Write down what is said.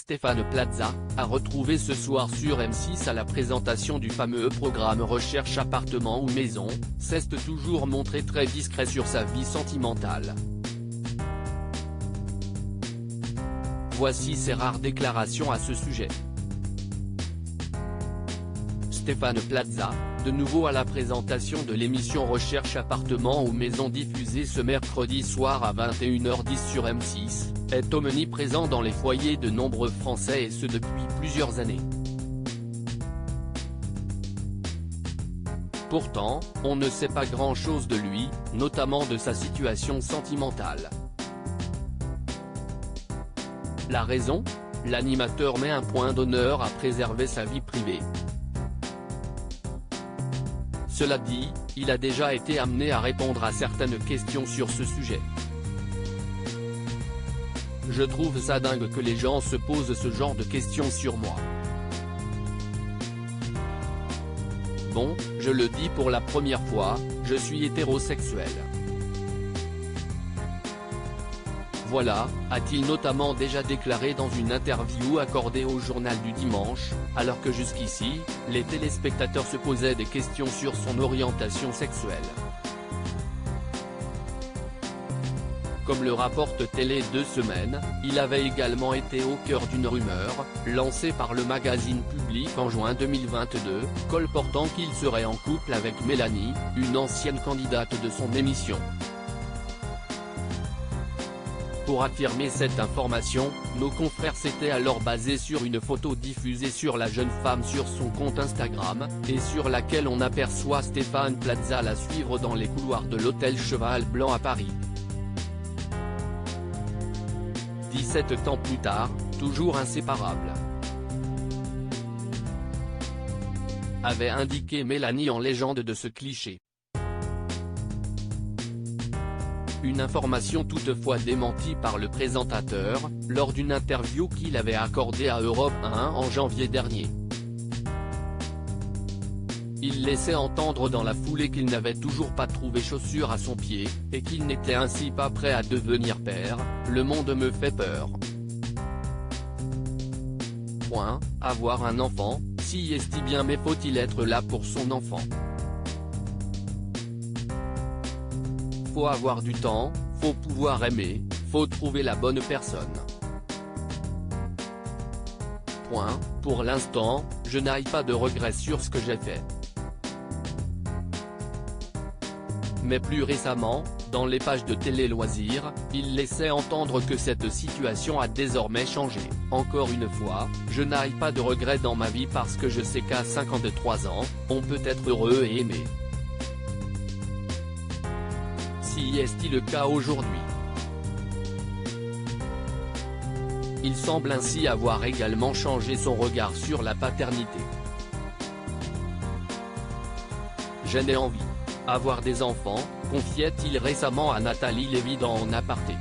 Stéphane Plaza, a retrouvé ce soir sur M6 à la présentation du fameux programme Recherche appartement ou maison, s'est toujours montré très discret sur sa vie sentimentale. Voici ses rares déclarations à ce sujet. Stéphane Plaza, de nouveau à la présentation de l'émission Recherche appartement ou maison diffusée ce mercredi soir à 21h10 sur M6, est omniprésent dans les foyers de nombreux Français et ce depuis plusieurs années. Pourtant, on ne sait pas grand-chose de lui, notamment de sa situation sentimentale. La raison ? L'animateur met un point d'honneur à préserver sa vie privée. Cela dit, il a déjà été amené à répondre à certaines questions sur ce sujet. Je trouve ça dingue que les gens se posent ce genre de questions sur moi. Bon, je le dis pour la première fois, je suis hétérosexuel. Voilà, a-t-il notamment déjà déclaré dans une interview accordée au Journal du Dimanche, alors que jusqu'ici, les téléspectateurs se posaient des questions sur son orientation sexuelle. Comme le rapporte Télé 2 Semaines, il avait également été au cœur d'une rumeur, lancée par le magazine Public en juin 2022, colportant qu'il serait en couple avec Mélanie, une ancienne candidate de son émission. Pour affirmer cette information, nos confrères s'étaient alors basés sur une photo diffusée sur la jeune femme sur son compte Instagram, et sur laquelle on aperçoit Stéphane Plaza la suivre dans les couloirs de l'hôtel Cheval Blanc à Paris. 17 ans plus tard, toujours inséparables, avait indiqué Mélanie en légende de ce cliché. Une information toutefois démentie par le présentateur, lors d'une interview qu'il avait accordée à Europe 1 en janvier dernier. Il laissait entendre dans la foulée qu'il n'avait toujours pas trouvé chaussure à son pied, et qu'il n'était ainsi pas prêt à devenir père. Le monde me fait peur. Avoir un enfant, si est-il bien, mais faut-il être là pour son enfant? Faut avoir du temps, faut pouvoir aimer, faut trouver la bonne personne. Pour l'instant, je n'ai pas de regrets sur ce que j'ai fait. Mais plus récemment, dans les pages de Télé Loisirs, il laissait entendre que cette situation a désormais changé. Encore une fois, je n'ai pas de regrets dans ma vie parce que je sais qu'à 53 ans, on peut être heureux et aimer. Si est-il le cas aujourd'hui? Il semble ainsi avoir également changé son regard sur la paternité. Je n'ai envie. Avoir des enfants, confiait-il récemment à Nathalie Lévy dans En Aparté.